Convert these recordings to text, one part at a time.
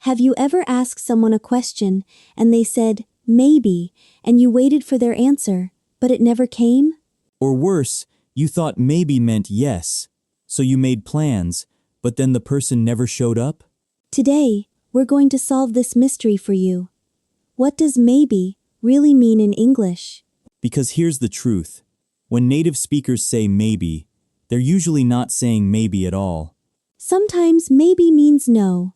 Have you ever asked someone a question and they said, maybe, and you waited for their answer, but it never came? Or worse, you thought maybe meant yes, so you made plans, but then the person never showed up? Today, we're going to solve this mystery for you. What does maybe really mean in English? Because here's the truth. When native speakers say maybe, they're usually not saying maybe at all. Sometimes maybe means no.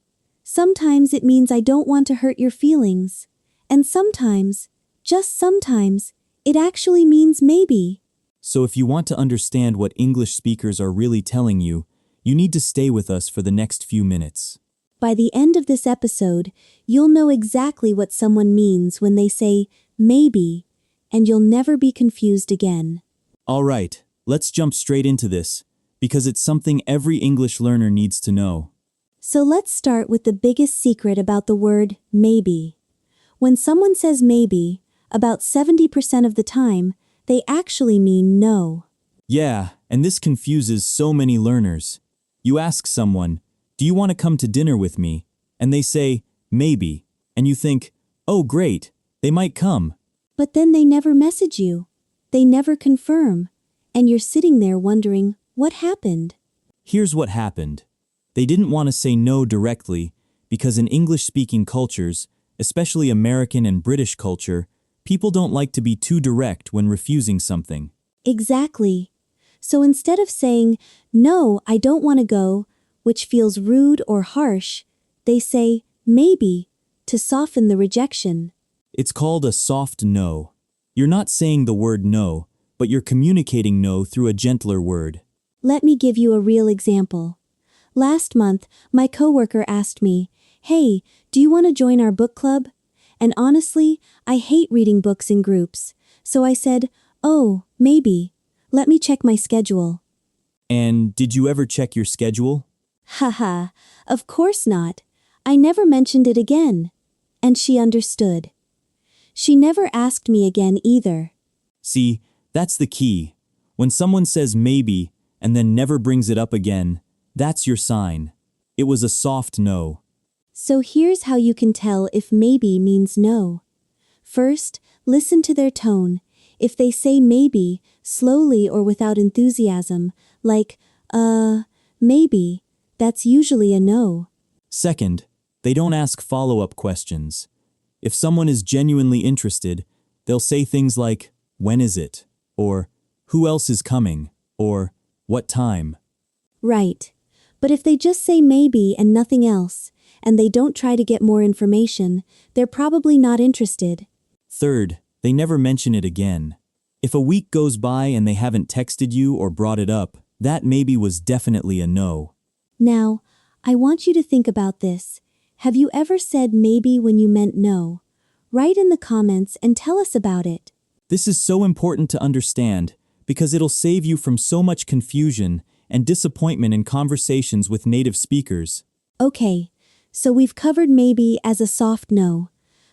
Sometimes it means I don't want to hurt your feelings. And sometimes, just sometimes, it actually means maybe. So if you want to understand what English speakers are really telling you, you need to stay with us for the next few minutes. By the end of this episode, you'll know exactly what someone means when they say maybe, and you'll never be confused again. All right, let's jump straight into this, because it's something every English learner needs to know. So let's start with the biggest secret about the word maybe. When someone says maybe, about 70% of the time, they actually mean no. Yeah, and this confuses so many learners. You ask someone, "Do you want to come to dinner with me?" And they say, "Maybe." And you think, "Oh, great, they might come." But then they never message you. They never confirm. And you're sitting there wondering, what happened? Here's what happened. They didn't want to say no directly because in English-speaking cultures, especially American and British culture, people don't like to be too direct when refusing something. Exactly. So instead of saying, no, I don't want to go, which feels rude or harsh, they say, maybe, to soften the rejection. It's called a soft no. You're not saying the word no, but you're communicating no through a gentler word. Let me give you a real example. Last month, my coworker asked me, "Hey, do you want to join our book club?" And honestly, I hate reading books in groups. So I said, "Oh, maybe. Let me check my schedule." And did you ever check your schedule? Haha, of course not. I never mentioned it again. And she understood. She never asked me again either. See, that's the key. When someone says maybe and then never brings it up again, that's your sign. It was a soft no. So here's how you can tell if maybe means no. First, listen to their tone. If they say maybe, slowly or without enthusiasm, like, maybe, that's usually a no. Second, they don't ask follow-up questions. If someone is genuinely interested, they'll say things like, "When is it?" Or, "Who else is coming?" Or, "What time?" Right. But if they just say maybe and nothing else, and they don't try to get more information, they're probably not interested. Third, they never mention it again. If a week goes by and they haven't texted you or brought it up, that maybe was definitely a no. Now, I want you to think about this. Have you ever said maybe when you meant no? Write in the comments and tell us about it. This is so important to understand because it'll save you from so much confusion and disappointment in conversations with native speakers. Okay, so we've covered maybe as a soft no.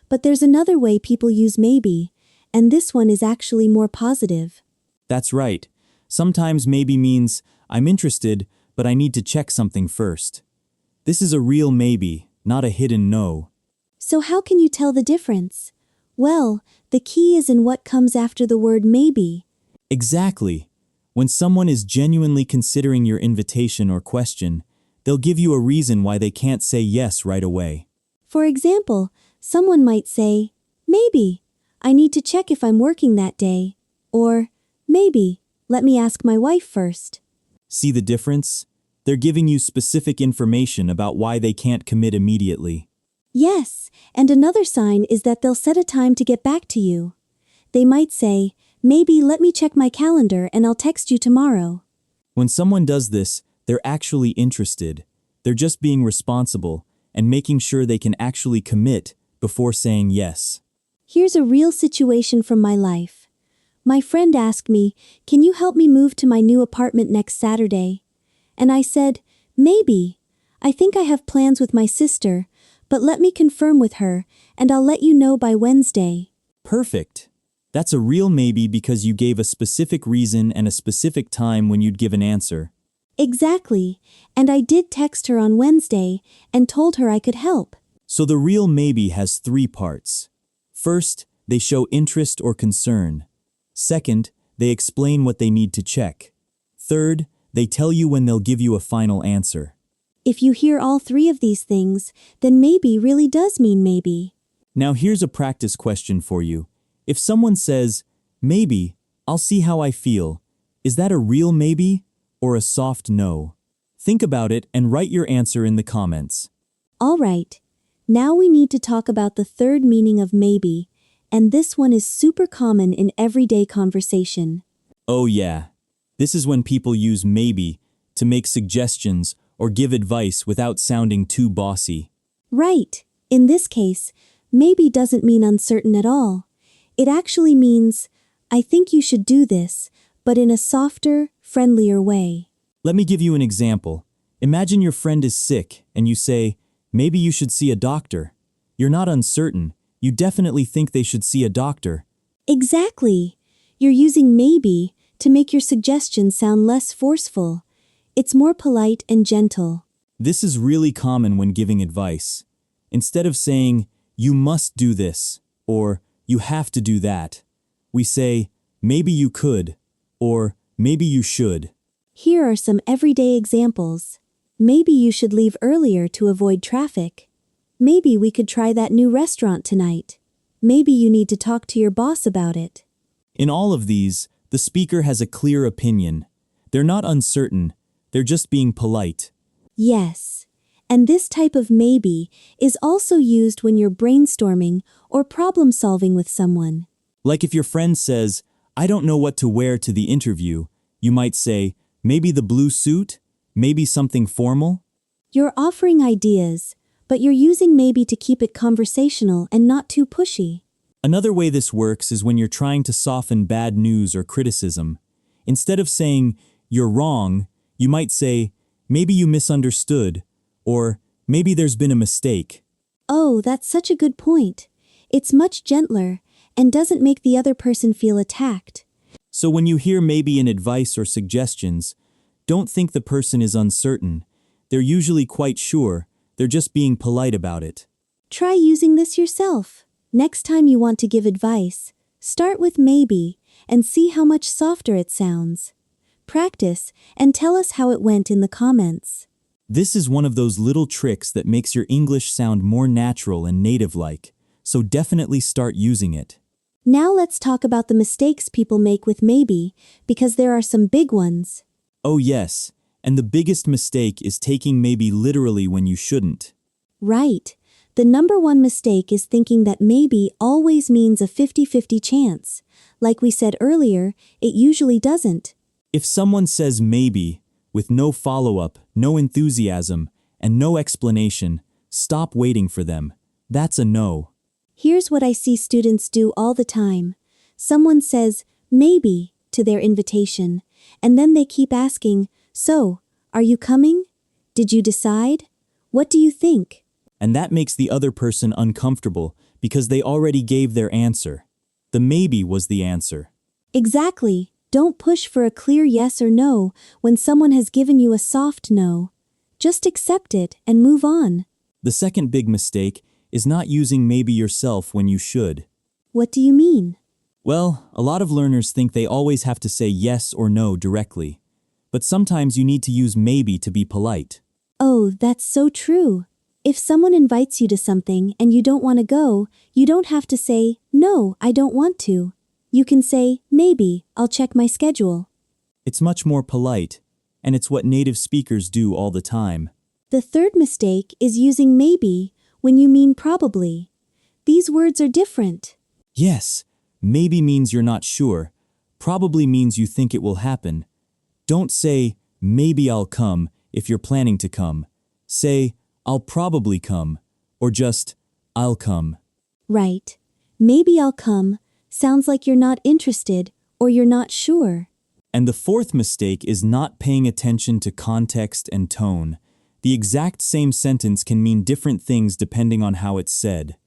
But there's another way people use maybe, and this one is actually more positive. That's right. Sometimes maybe means, "I'm interested, but I need to check something first." This is a real maybe, not a hidden no. So how can you tell the difference? Well, the key is in what comes after the word maybe. Exactly. When someone is genuinely considering your invitation or question, they'll give you a reason why they can't say yes right away. For example, someone might say, maybe, I need to check if I'm working that day. Or, maybe, let me ask my wife first. See the difference? They're giving you specific information about why they can't commit immediately. Yes, and another sign is that they'll set a time to get back to you. They might say, maybe let me check my calendar and I'll text you tomorrow. When someone does this, they're actually interested. They're just being responsible and making sure they can actually commit before saying yes. Here's a real situation from my life. My friend asked me, "Can you help me move to my new apartment next Saturday?" And I said, "Maybe. I think I have plans with my sister, but let me confirm with her, and I'll let you know by Wednesday." Perfect. That's a real maybe because you gave a specific reason and a specific time when you'd give an answer. Exactly, and I did text her on Wednesday and told her I could help. So the real maybe has three parts. First, they show interest or concern. Second, they explain what they need to check. Third, they tell you when they'll give you a final answer. If you hear all three of these things, then maybe really does mean maybe. Now here's a practice question for you. If someone says, maybe, I'll see how I feel, is that a real maybe or a soft no? Think about it and write your answer in the comments. All right. Now we need to talk about the third meaning of maybe, and this one is super common in everyday conversation. Oh yeah. This is when people use maybe to make suggestions or give advice without sounding too bossy. Right. In this case, maybe doesn't mean uncertain at all. It actually means, I think you should do this, but in a softer, friendlier way. Let me give you an example. Imagine your friend is sick and you say, maybe you should see a doctor. You're not uncertain. You definitely think they should see a doctor. Exactly. You're using maybe to make your suggestion sound less forceful. It's more polite and gentle. This is really common when giving advice. Instead of saying, you must do this, or you have to do that, we say, maybe you could, or maybe you should. Here are some everyday examples. Maybe you should leave earlier to avoid traffic. Maybe we could try that new restaurant tonight. Maybe you need to talk to your boss about it. In all of these, the speaker has a clear opinion. They're not uncertain, they're just being polite. Yes. And this type of maybe is also used when you're brainstorming or problem solving with someone. Like if your friend says, I don't know what to wear to the interview, you might say, maybe the blue suit? Maybe something formal? You're offering ideas, but you're using maybe to keep it conversational and not too pushy. Another way this works is when you're trying to soften bad news or criticism. Instead of saying, you're wrong, you might say, maybe you misunderstood, or maybe there's been a mistake. Oh, that's such a good point. It's much gentler and doesn't make the other person feel attacked. So when you hear maybe in advice or suggestions, don't think the person is uncertain. They're usually quite sure, they're just being polite about it. Try using this yourself. Next time you want to give advice, start with maybe and see how much softer it sounds. Practice and tell us how it went in the comments. This is one of those little tricks that makes your English sound more natural and native-like, so definitely start using it. Now let's talk about the mistakes people make with maybe, because there are some big ones. Oh yes, and the biggest mistake is taking maybe literally when you shouldn't. Right. The number one mistake is thinking that maybe always means a 50-50 chance. Like we said earlier, it usually doesn't. If someone says maybe, with no follow-up, no enthusiasm, and no explanation, stop waiting for them. That's a no. Here's what I see students do all the time. Someone says, maybe, to their invitation, and then they keep asking, so, are you coming? Did you decide? What do you think? And that makes the other person uncomfortable because they already gave their answer. The maybe was the answer. Exactly. Don't push for a clear yes or no when someone has given you a soft no. Just accept it and move on. The second big mistake is not using maybe yourself when you should. What do you mean? Well, a lot of learners think they always have to say yes or no directly. But sometimes you need to use maybe to be polite. Oh, that's so true. If someone invites you to something and you don't want to go, you don't have to say, no, I don't want to. You can say, maybe, I'll check my schedule. It's much more polite, and it's what native speakers do all the time. The third mistake is using maybe when you mean probably. These words are different. Yes, maybe means you're not sure. Probably means you think it will happen. Don't say, maybe I'll come if you're planning to come. Say, I'll probably come, or just, I'll come. Right. Maybe I'll come sounds like you're not interested or you're not sure. And the fourth mistake is not paying attention to context and tone. The exact same sentence can mean different things depending on how it's said.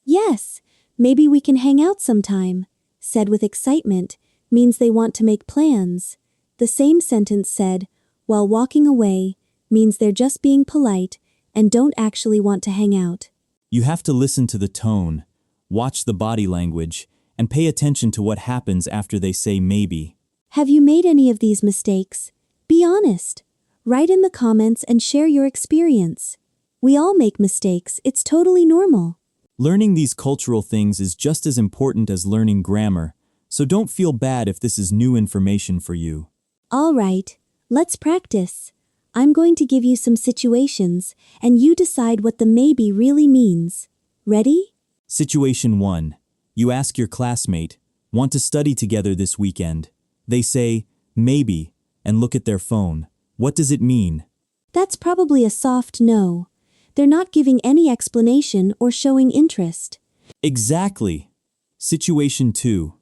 Yes, maybe we can hang out sometime. Said with excitement means they want to make plans. The same sentence said, while walking away, means they're just being polite and don't actually want to hang out. You have to listen to the tone, watch the body language, and pay attention to what happens after they say maybe. Have you made any of these mistakes? Be honest. Write in the comments and share your experience. We all make mistakes, it's totally normal. Learning these cultural things is just as important as learning grammar, so don't feel bad if this is new information for you. All right, let's practice. I'm going to give you some situations, and you decide what the maybe really means. Ready? Situation 1. You ask your classmate, want to study together this weekend. They say, maybe, and look at their phone. What does it mean? That's probably a soft no. They're not giving any explanation or showing interest. Exactly. Situation 2.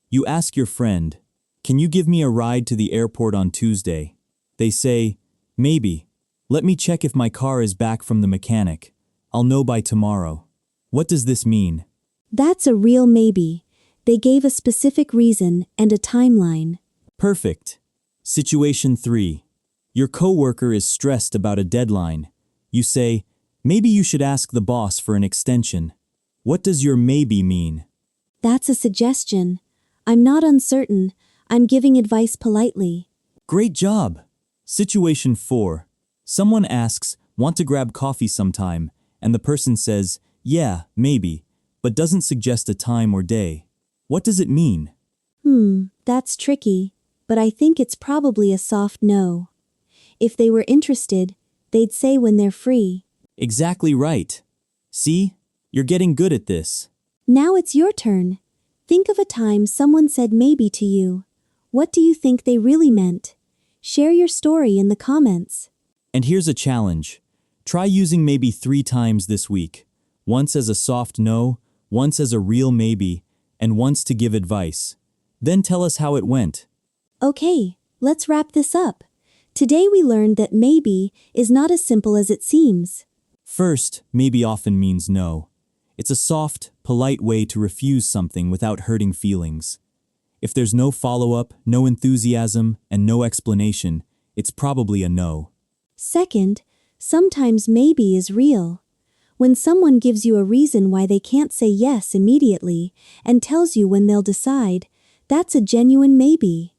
You ask your friend, can you give me a ride to the airport on Tuesday? They say, maybe. Let me check if my car is back from the mechanic. I'll know by tomorrow. What does this mean? That's a real maybe. They gave a specific reason and a timeline. Perfect. Situation 3. Your coworker is stressed about a deadline. You say, maybe you should ask the boss for an extension. What does your maybe mean? That's a suggestion. I'm not uncertain. I'm giving advice politely. Great job. Situation 4. Someone asks, want to grab coffee sometime, and the person says, yeah, maybe, but doesn't suggest a time or day. What does it mean? That's tricky, but I think it's probably a soft no. If they were interested, they'd say when they're free. Exactly right. See? You're getting good at this. Now it's your turn. Think of a time someone said maybe to you. What do you think they really meant? Share your story in the comments. And here's a challenge. Try using maybe 3 times this week. Once as a soft no, once as a real maybe, and once to give advice. Then tell us how it went. Okay, let's wrap this up. Today we learned that maybe is not as simple as it seems. First, maybe often means no. It's a soft, polite way to refuse something without hurting feelings. If there's no follow-up, no enthusiasm, and no explanation, it's probably a no. Second, sometimes maybe is real. When someone gives you a reason why they can't say yes immediately and tells you when they'll decide, that's a genuine maybe.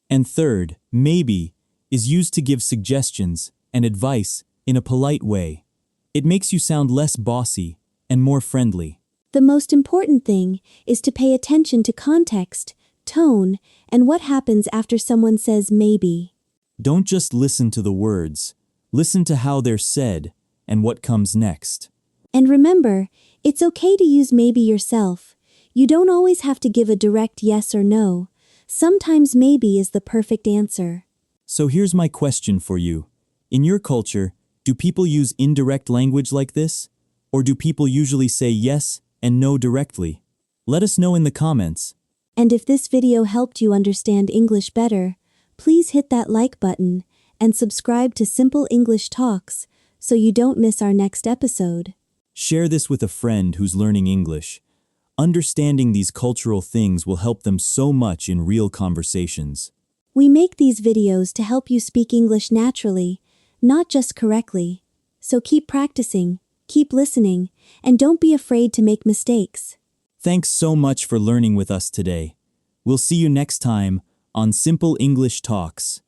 And third, maybe is used to give suggestions and advice in a polite way. It makes you sound less bossy and more friendly. The most important thing is to pay attention to context, tone, and what happens after someone says maybe. Don't just listen to the words. Listen to how they're said and what comes next. And remember, it's okay to use maybe yourself. You don't always have to give a direct yes or no. Sometimes maybe is the perfect answer. So here's my question for you. In your culture, do people use indirect language like this? Or do people usually say yes and no directly? Let us know in the comments. And if this video helped you understand English better, please hit that like button and subscribe to Simple English Talks so you don't miss our next episode. Share this with a friend who's learning English. Understanding these cultural things will help them so much in real conversations. We make these videos to help you speak English naturally, not just correctly. So keep practicing, keep listening, and don't be afraid to make mistakes. Thanks so much for learning with us today. We'll see you next time on Simple English Talks.